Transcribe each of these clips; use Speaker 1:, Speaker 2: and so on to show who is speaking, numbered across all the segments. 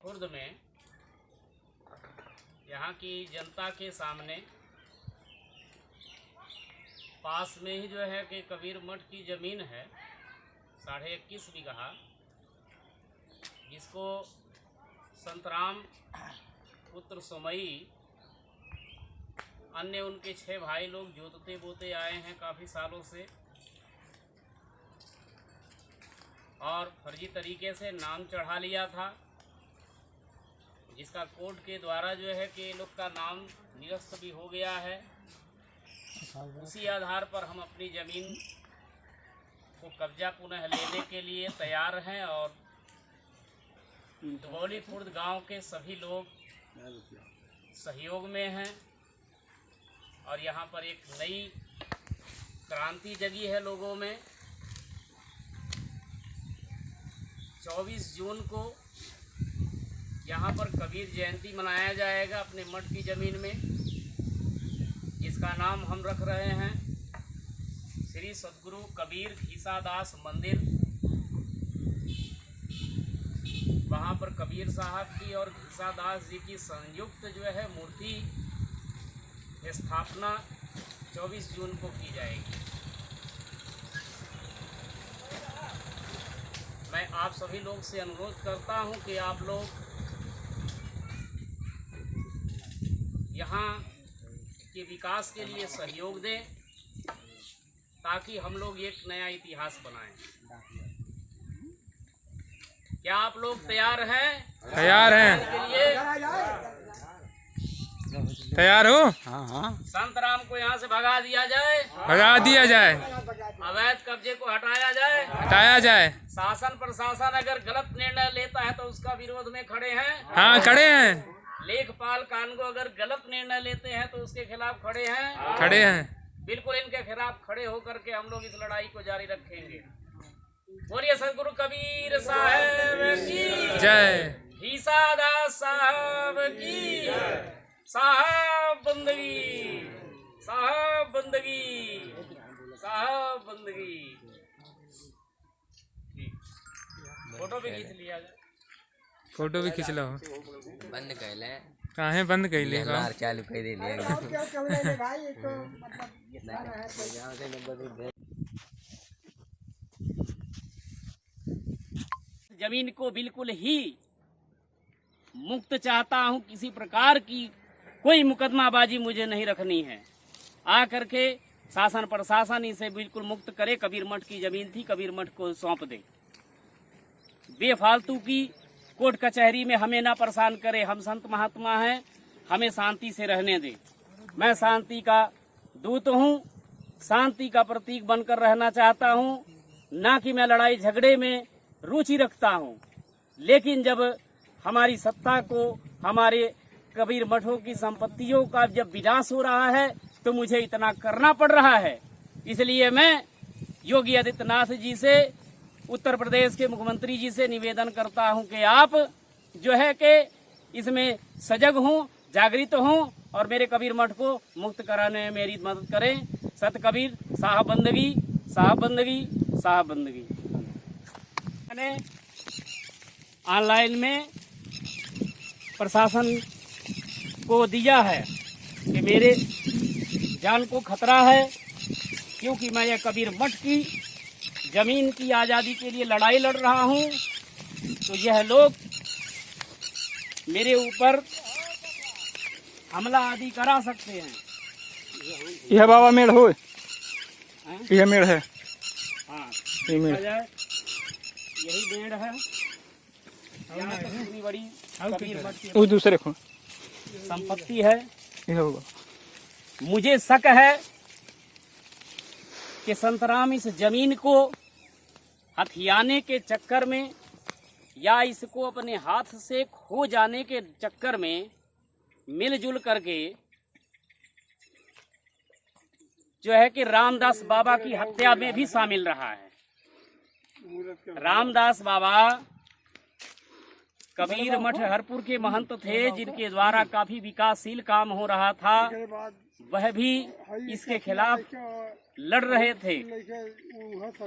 Speaker 1: खुर्द में यहाँ की जनता के सामने पास में ही जो है कि कबीर मठ की ज़मीन है 21.5 बीघा, जिसको संतराम पुत्र सोमई अन्य उनके 6 भाई लोग जोतते बोते आए हैं काफ़ी सालों से, और फर्जी तरीके से नाम चढ़ा लिया था, जिसका कोर्ट के द्वारा जो है कि लोग का नाम निरस्त भी हो गया है। उसी आधार पर हम अपनी ज़मीन को कब्जा पुनः लेने के लिए तैयार हैं और दुबौली खुर्द गांव के सभी लोग सहयोग में हैं और यहाँ पर एक नई क्रांति जगी है लोगों में। 24 जून को यहाँ पर कबीर जयंती मनाया जाएगा अपने मठ की ज़मीन में, जिसका नाम हम रख रहे हैं श्री सद्गुरु कबीर घीसादास मंदिर। वहाँ पर कबीर साहब की और घीसादास जी की संयुक्त जो है मूर्ति स्थापना 24 जून को की जाएगी। मैं आप सभी लोग से अनुरोध करता हूँ कि आप लोग यहाँ के विकास के लिए सहयोग दें ताकि हम लोग एक नया इतिहास बनाएं। क्या आप लोग तैयार हैं?
Speaker 2: तैयार हैं। तैयार हो? हाँ।
Speaker 1: संत राम को यहाँ से भगा दिया जाए,
Speaker 2: भगा दिया जाए,
Speaker 1: अवैध कब्जे को हटाया जाए,
Speaker 2: हटाया जाए।
Speaker 1: शासन प्रशासन अगर गलत निर्णय लेता है तो उसका विरोध में खड़े हैं।
Speaker 2: हाँ, खड़े हैं।
Speaker 1: लेखपाल कानून अगर गलत निर्णय लेते हैं तो उसके खिलाफ खड़े हैं।
Speaker 2: खड़े हैं।
Speaker 1: बिल्कुल इनके खिलाफ खड़े होकर के हम लोग इस लड़ाई को जारी रखेंगे। बोलिए सद्गुरु कबीर साहब की
Speaker 2: जय।
Speaker 1: घीसादास साहब की साहब बंदगी, साहब बंदगी, साहब बंदगी। फोटो भी खींच लिया जाए।
Speaker 2: फोटो भी खींच लो।
Speaker 3: बंद कर ले।
Speaker 2: कहाँ है बंद कर ले?
Speaker 3: चालू कर दे
Speaker 1: जमीन को बिल्कुल ही मुक्त चाहता हूं, किसी प्रकार की कोई मुकदमाबाजी मुझे नहीं रखनी है। आकर के शासन प्रशासन इसे बिल्कुल मुक्त करे। कबीर मठ की जमीन थी, कबीर मठ को सौंप दे। बेफालतू की कोर्ट कचहरी में हमें ना परेशान करे। हम संत महात्मा हैं, हमें शांति से रहने दे। मैं शांति का दूत हूँ, शांति का प्रतीक बनकर रहना चाहता हूँ, ना कि मैं लड़ाई झगड़े में रुचि रखता हूँ। लेकिन जब हमारी सत्ता को, हमारे कबीर मठों की संपत्तियों का जब विनाश हो रहा है तो मुझे इतना करना पड़ रहा है। इसलिए मैं योगी आदित्यनाथ जी से, उत्तर प्रदेश के मुख्यमंत्री जी से निवेदन करता हूं कि आप जो है कि इसमें सजग हों, जागृत हों और मेरे कबीर मठ को मुक्त कराने में मेरी मदद करें। सत कबीर साहब बंदगी, साहब बंदगी, साहब बंदगी। मैंने ऑनलाइन में प्रशासन को दिया है कि मेरे जान को खतरा है, क्योंकि मैं यह कबीर मठ की जमीन की आज़ादी के लिए लड़ाई लड़ रहा हूं। तो यह लोग मेरे ऊपर हमला आदि करा सकते हैं।
Speaker 2: यह बाबा मेड़ हो, यह मेड़ है।
Speaker 1: हाँ,
Speaker 2: मेड़।
Speaker 1: यही मेड़ है। यहाँ तक इतनी बड़ी कबीर मठ की
Speaker 2: वो दूसरे को
Speaker 1: संपत्ति है।
Speaker 2: यह होगा।
Speaker 1: मुझे शक है कि संतराम इस जमीन को हथियाने के चक्कर में या इसको अपने हाथ से खो जाने के चक्कर में मिलजुल करके जो है कि रामदास बाबा की हत्या में भी शामिल रहा है। रामदास बाबा कबीर मठ हरपुर के महंत थे, जिनके द्वारा काफी विकासशील काम हो रहा था। वह भी इसके खिलाफ लड़ रहे थे,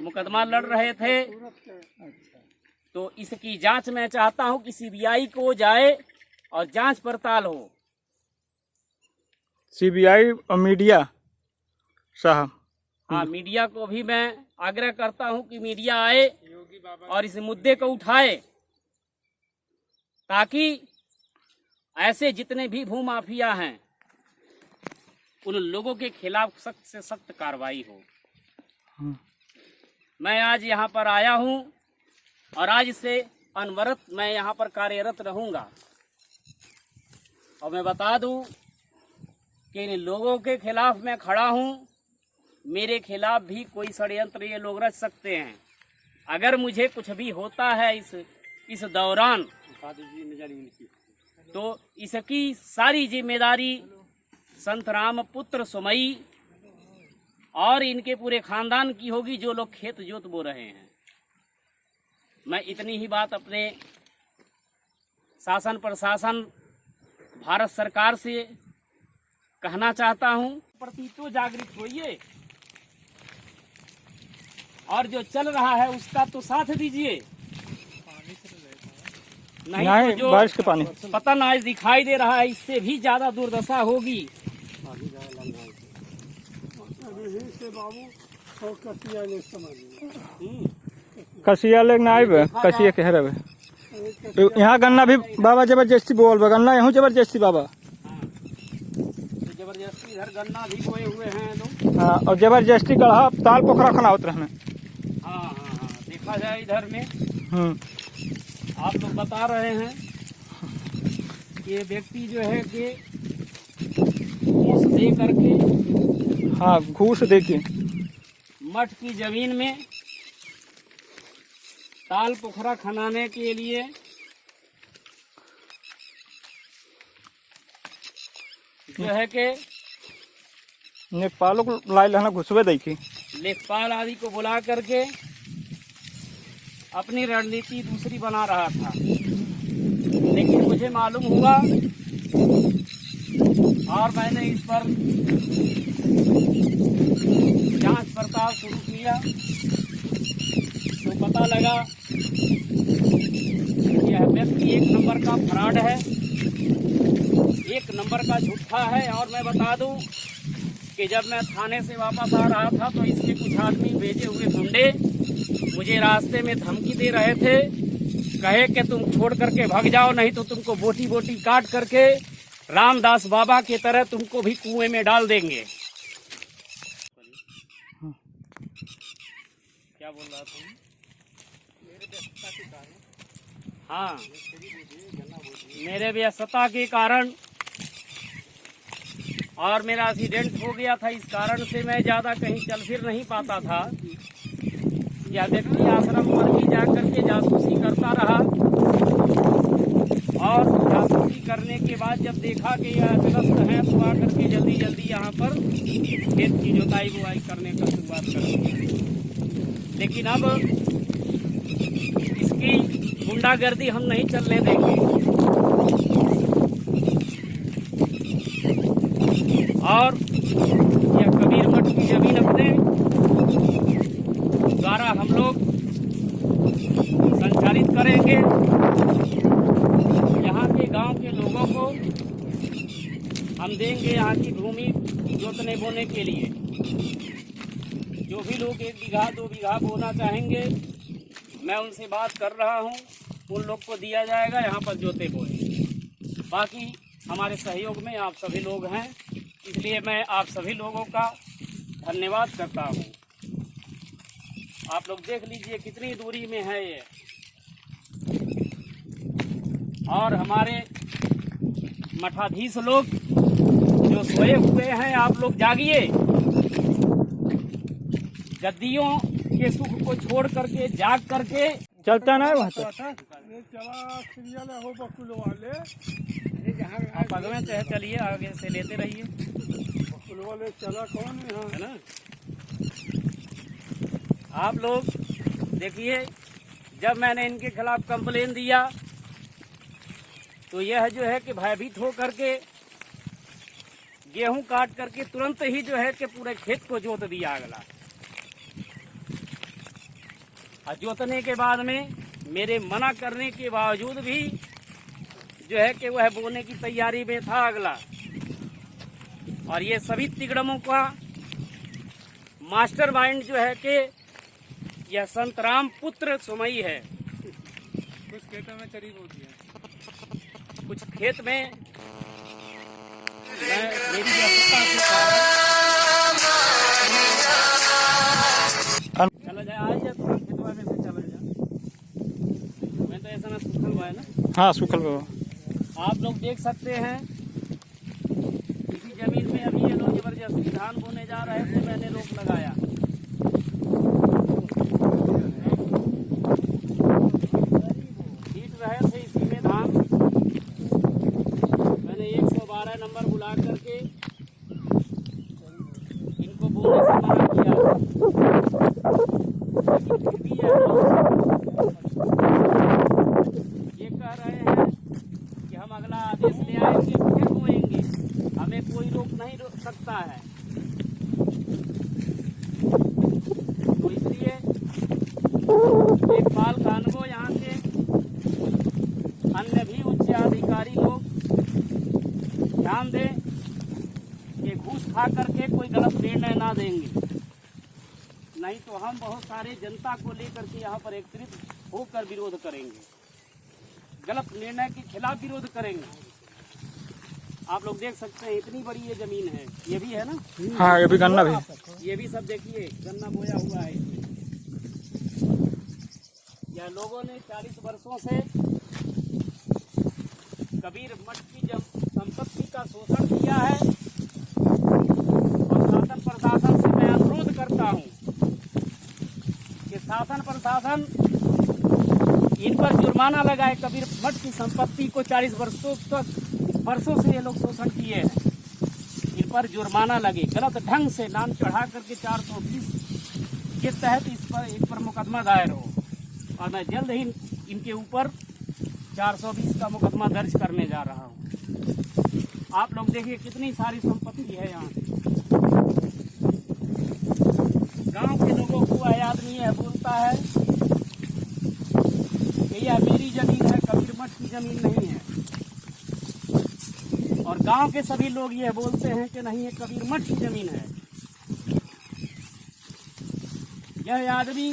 Speaker 1: मुकदमा लड़ रहे थे। तो इसकी जांच मैं चाहता हूं कि सीबीआई को जाए और जांच पड़ताल हो।
Speaker 2: सीबीआई और मीडिया साहब,
Speaker 1: हाँ, मीडिया को भी मैं आग्रह करता हूं कि मीडिया आए और इस मुद्दे को उठाए, ताकि ऐसे जितने भी भूमाफिया हैं उन लोगों के खिलाफ सख्त से सख्त कार्रवाई हो। मैं आज यहाँ पर आया हूँ और आज से अनवरत मैं यहाँ पर कार्यरत रहूँगा। और मैं बता दूँ कि इन लोगों के खिलाफ मैं खड़ा हूँ। मेरे खिलाफ भी कोई षड्यंत्र ये लोग रच सकते हैं। अगर मुझे कुछ भी होता है इस दौरान, तो इसकी सारी जिम्मेदारी संत राम पुत्र सुमई और इनके पूरे खानदान की होगी, जो लोग खेत जोत बो रहे हैं। मैं इतनी ही बात अपने शासन प्रशासन भारत सरकार से कहना चाहता हूं। प्रति तो जागृत होइए और जो चल रहा है उसका तो साथ दीजिए। नहीं तो जो
Speaker 2: बारिश के पानी
Speaker 1: पतन आज दिखाई दे रहा है, इससे भी ज्यादा दुर्दशा होगी।
Speaker 2: कसिया लेके ना आए, कसिया कह रहे तो यहाँ गन्ना भी बाबा जबरदस्ती बोल बा, गन्ना यहाँ जबरदस्ती बाबा।
Speaker 1: तो जबरदस्ती इधर गन्ना भी बोए हुए हैं लोग।
Speaker 2: हाँ, और जबरदस्ती गढ़ा ताल पोखरा खना होते रहने।
Speaker 1: हाँ, देखा जाए इधर में आप लोग बता रहे हैं कि ये व्यक्ति जो है कि घूस दे करके,
Speaker 2: हाँ घूस दे के
Speaker 1: मठ की जमीन में ताल पोखरा खनाने के लिए जो है कि
Speaker 2: नेपालों को लाई लेना घुसवे दे के
Speaker 1: लेखपाल आदि को बुला करके अपनी रणनीति दूसरी बना रहा था। लेकिन मुझे मालूम हुआ और मैंने इस पर जांच पड़ताल शुरू किया, तो पता लगा यह व्यक्ति एक नंबर का फ्रॉड है, एक नंबर का झूठा है। और मैं बता दूं कि जब मैं थाने से वापस आ रहा था तो इसके कुछ आदमी भेजे हुए गुंडे मुझे रास्ते में धमकी दे रहे थे, कहे कि तुम छोड़ करके भाग जाओ, नहीं तो तुमको बोटी बोटी काट करके रामदास बाबा की तरह तुमको भी कुएं में डाल देंगे। क्या बोल रहा था? हाँ, मेरे व्यस्तता के कारण और मेरा एक्सीडेंट हो गया था, इस कारण से मैं ज़्यादा कहीं चल फिर नहीं पाता था। यह व्यक्ति आश्रम पर भी जा करके जासूसी करता रहा और जासूसी करने के बाद जब देखा कि यह ग्रस्त है तो आकर के जल्दी जल्दी यहाँ पर खेत की जुताई बुआई करने का शुरुआत कर दी। लेकिन अब इसकी गुंडागर्दी हम नहीं चलने देंगे और यह कबीर मठ की जमीन अपने द्वारा हम लोग संचालित करेंगे। यहाँ के गांव के लोगों को हम देंगे यहाँ की भूमि जोतने बोने के लिए। जो भी लोग 1 बीघा 2 बीघा बोना चाहेंगे, मैं उनसे बात कर रहा हूँ, उन लोग को दिया जाएगा यहाँ पर जोते बोए। बाकी हमारे सहयोग में आप सभी लोग हैं, इसलिए मैं आप सभी लोगों का धन्यवाद करता हूँ। आप लोग देख लीजिए कितनी दूरी में है ये, और हमारे मठाधीश लोग जो सोए हुए हैं, आप लोग जागिए। गद्दियों के सुख को छोड़ करके जाग करके
Speaker 2: चलता ना वहाँ तक।
Speaker 1: आप आगे में चाहे चलिए, आगे से लेते रहिए,
Speaker 4: चला कौन
Speaker 1: है ना। आप लोग देखिए, जब मैंने इनके खिलाफ कंप्लेन दिया तो यह जो है कि भयभीत हो करके गेहूं काट करके तुरंत ही जो है कि पूरे खेत को जोत दिया अगला। और जोतने के बाद में मेरे मना करने के बावजूद भी जो है कि वह बोने की तैयारी में था अगला। और ये सभी तिगड़मों का मास्टरमाइंड जो है कि यह संतराम पुत्र सुमई है।
Speaker 4: कुछ खेतों में चरी होती है,
Speaker 1: कुछ खेत में मैं मेरी व्यस्तता से चला जाए, आ जाए तो खेतवा में से चला जाए। मैं तो ऐसा ना सुखल हुआ है ना।
Speaker 2: हाँ सूखल बाबा।
Speaker 1: आप लोग देख सकते हैं इसी जमीन में अभी ये लोग जबरदस्ती धान बोने जा रहे थे, मैंने रोक लगाया। पीट रहे थे इसी में धान, मैंने 112 नंबर बुला करके इनको बोलने से मना किया। लेकिन फिर भी ये कह रहे हैं कि हम अगला आदेश ले आएंगे फिर बोएंगे, हमें कोई रोक नहीं सकता है। तो इसलिए लेखपाल कानगो यहाँ के अन्य भी उच्च अधिकारी लोग ध्यान दें कि घूस खा करके कोई गलत निर्णय ना देंगे, नहीं तो हम बहुत सारे जनता को लेकर के यहाँ पर एकत्रित होकर विरोध करेंगे, गलत निर्णय के खिलाफ विरोध करेंगे। आप लोग देख सकते हैं इतनी बड़ी ये जमीन है, ये भी है ना।
Speaker 2: हाँ ये भी गन्ना भी,
Speaker 1: ये भी सब देखिए गन्ना बोया हुआ है। यह लोगों ने 40 वर्षों से कबीर मठ की संपत्ति का शोषण किया है। और शासन प्रशासन से मैं अनुरोध करता हूँ कि शासन प्रशासन इन पर जुर्माना लगाए। कबीर मठ की संपत्ति को 40 वर्षों से ये लोग शोषण किए हैं, इन पर जुर्माना लगे। गलत ढंग से नाम चढ़ा करके 420 के तहत इन पर मुकदमा दायर हो, और मैं जल्द ही इनके ऊपर 420 का मुकदमा दर्ज करने जा रहा हूँ। आप लोग देखिए कितनी सारी संपत्ति है यहाँ। गांव के लोगों को यह आदमी यह बोलता है कि यह मेरी जमीन है, कबीर मठ की जमीन नहीं है। और गांव के सभी लोग यह बोलते हैं कि नहीं, ये कबीर मठ की जमीन है। यह आदमी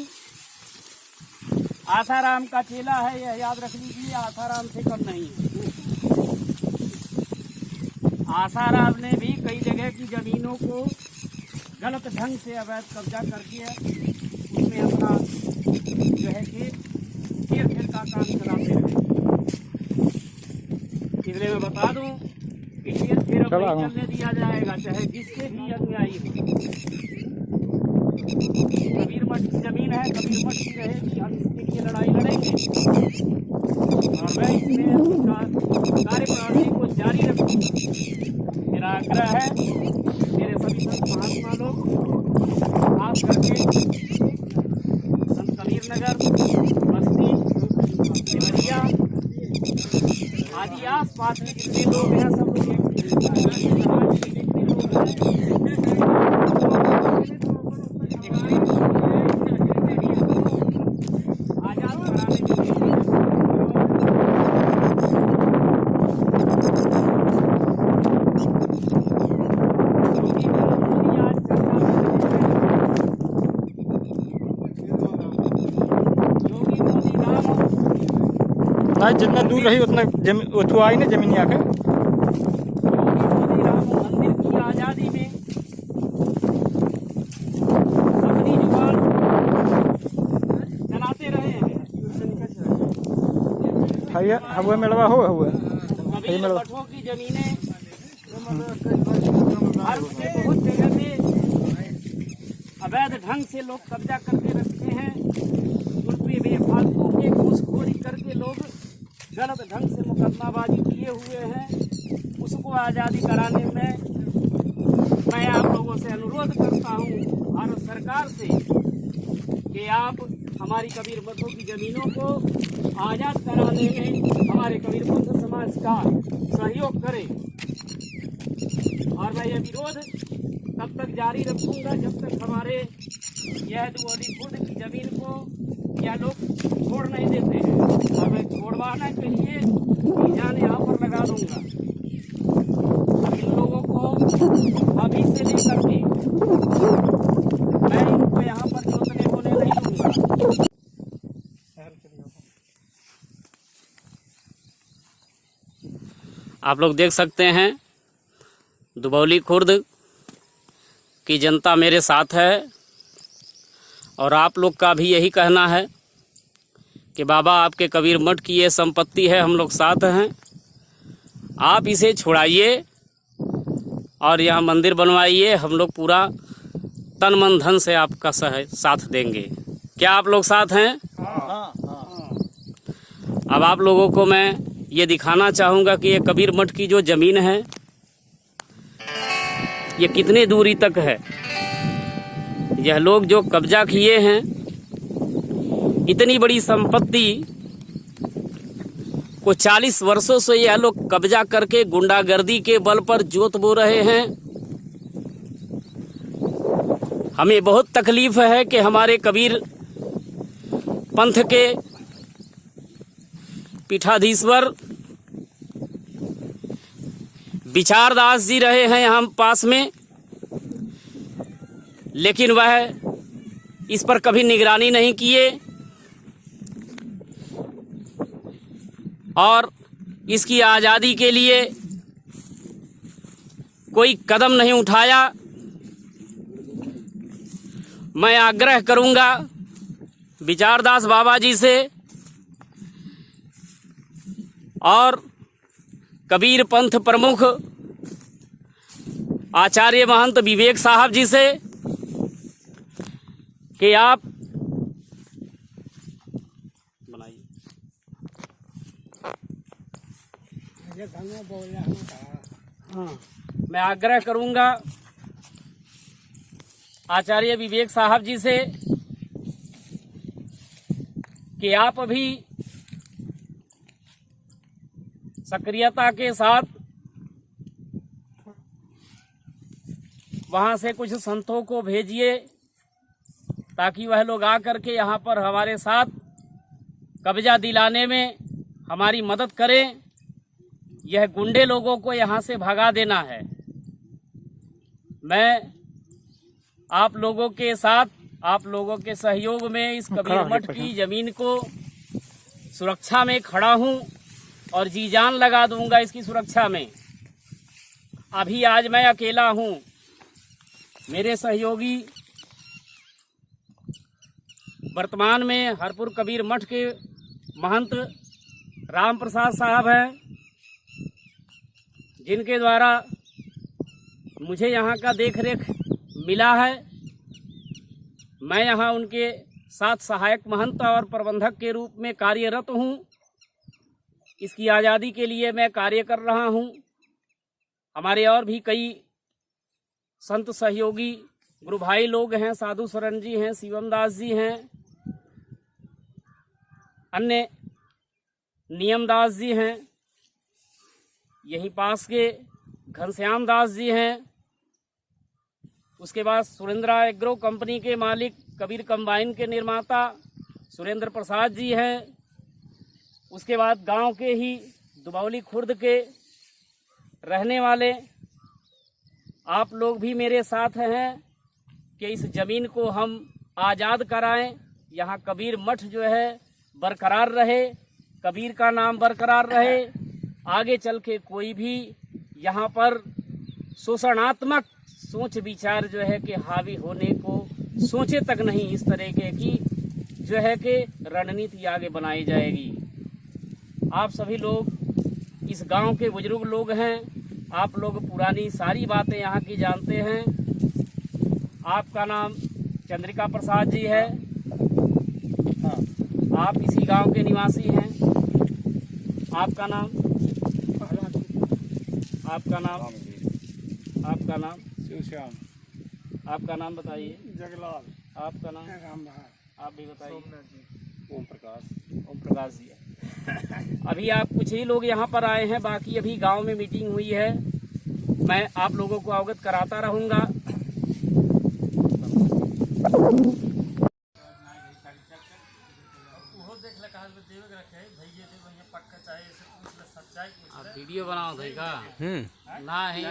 Speaker 1: आसाराम का चेला है, यह याद रख लीजिए, आसाराम से कम नहीं है। आसाराम ने भी कई जगह की जमीनों को गलत ढंग से अवैध कब्जा करके उसमें अपना जो है कि हेर फेर का काम चलाते रहे। इसलिए मैं बता दूं कि हेर फेर अब नहीं चलने दिया जाएगा, चाहे जिससे भी अनुयायी हो। कबीर मठ की जमीन है, कबीर मठ की रहेगी, हम इसके लिए लड़ाई लड़ेंगे। और मैं इसमें कार्यप्रणाली को जारी रखूंगा। मेरा आग्रह है मेरे सभी संत महात्मा लोग, खास करके संत कबीर नगर, बस्ती, देवरिया आदि आस पास के जितने लोग हैं, सब लोग समाज के जितने लोग आजाद कराने के लिए
Speaker 2: नहीं जितना दूर रही उतना उठो आई ना जमीन आके।
Speaker 1: मंदिर की आजादी में अपनी जुबान चलाते रहे हैं।
Speaker 2: हुआ मिलवा हो हुआ
Speaker 1: कबीर मठों की जमीनें भारत के बहुत जगह पे अवैध ढंग से लोग कब्जा करके रखते हैं। उन पे बेफालतू के घूसखोरी करके लोग गलत ढंग से मुकदमाबाजी किए हुए हैं। उसको आज़ादी कराने में मैं आप लोगों से अनुरोध करता हूँ, भारत सरकार से, कि आप हमारी कबीर मठों की ज़मीनों को आज़ाद कराने में हमारे कबीर पंथ समाज का सहयोग करें। और मैं यह विरोध तब तक जारी रखूंगा जब तक हमारे यह दुआली खुर्द की ज़मीन को यह लोग छोड़ नहीं देते हैं। अगर छोड़वाना चाहिए जान यहाँ पर लगा दूंगा। इन लोगों को अभी से लेकर के मैं इनको यहाँ पर जोतने बोने नहीं दूंगा। आप लोग देख सकते हैं दुबौली खुर्द की जनता मेरे साथ है और आप लोग का भी यही कहना है कि बाबा आपके कबीर मठ की ये संपत्ति है, हम लोग साथ हैं, आप इसे छुड़ाइए और यहाँ मंदिर बनवाइए। हम लोग पूरा तन मन धन से आपका साथ देंगे। क्या आप लोग साथ हैं? अब आप लोगों को मैं ये दिखाना चाहूँगा कि ये कबीर मठ की जो ज़मीन है ये कितने दूरी तक है। यह लोग जो कब्जा किए हैं, इतनी बड़ी संपत्ति को 40 वर्षों से यह लोग कब्जा करके गुंडागर्दी के बल पर जोत बो रहे हैं। हमें बहुत तकलीफ है कि हमारे कबीर पंथ के पीठाधीश्वर विचारदास जी रहे हैं यहाँ पास में, लेकिन वह इस पर कभी निगरानी नहीं किए और इसकी आज़ादी के लिए कोई कदम नहीं उठाया। मैं आग्रह करूंगा विचारदास बाबा जी से और कबीर पंथ प्रमुख आचार्य महंत विवेक साहब जी से कि आप बनाइए। हाँ, मैं आग्रह करूंगा आचार्य विवेक साहब जी से कि आप अभी सक्रियता के साथ वहां से कुछ संतों को भेजिए ताकि वह लोग आकर के यहाँ पर हमारे साथ कब्जा दिलाने में हमारी मदद करें। यह गुंडे लोगों को यहाँ से भगा देना है। मैं आप लोगों के साथ, आप लोगों के सहयोग में इस कबीर मठ की जमीन को सुरक्षा में खड़ा हूँ और जी जान लगा दूंगा इसकी सुरक्षा में। अभी आज मैं अकेला हूँ, मेरे सहयोगी वर्तमान में हरपुर कबीर मठ के महंत राम प्रसाद साहब हैं, जिनके द्वारा मुझे यहाँ का देखरेख मिला है। मैं यहाँ उनके साथ सहायक महंत और प्रबंधक के रूप में कार्यरत हूँ। इसकी आज़ादी के लिए मैं कार्य कर रहा हूँ। हमारे और भी कई संत सहयोगी गुरु भाई लोग हैं, साधु शरण जी हैं, शिवम दास जी हैं, अन्य नियम दास जी हैं, यहीं पास के घनश्याम दास जी हैं। उसके बाद सुरेंद्र एग्रो कंपनी के मालिक, कबीर कंबाइन के निर्माता सुरेंद्र प्रसाद जी हैं। उसके बाद गांव के ही दुबौली खुर्द के रहने वाले आप लोग भी मेरे साथ हैं कि इस ज़मीन को हम आज़ाद कराएं। यहाँ कबीर मठ जो है बरकरार रहे, कबीर का नाम बरकरार रहे। आगे चल के कोई भी यहाँ पर शोषणात्मक सोच विचार जो है कि हावी होने को सोचे तक नहीं, इस तरह की जो है कि रणनीति आगे बनाई जाएगी। आप सभी लोग इस गांव के बुजुर्ग लोग हैं, आप लोग पुरानी सारी बातें यहाँ की जानते हैं। आपका नाम चंद्रिका प्रसाद जी है, आप इसी गांव के निवासी हैं। आपका नाम आपका नाम
Speaker 4: शिवश्याम,
Speaker 1: आपका नाम बताइए।
Speaker 4: जगलाल,
Speaker 1: आपका नाम?
Speaker 4: राम बहार,
Speaker 1: आप भी बताइए।
Speaker 4: ओम प्रकाश।
Speaker 1: ओम प्रकाश जी है। अभी आप कुछ ही लोग यहाँ पर आए हैं, बाकी अभी गांव में मीटिंग हुई है। मैं आप लोगों को अवगत कराता रहूँगा। वीडियो बनाओ थे का
Speaker 3: हम्म
Speaker 1: ना है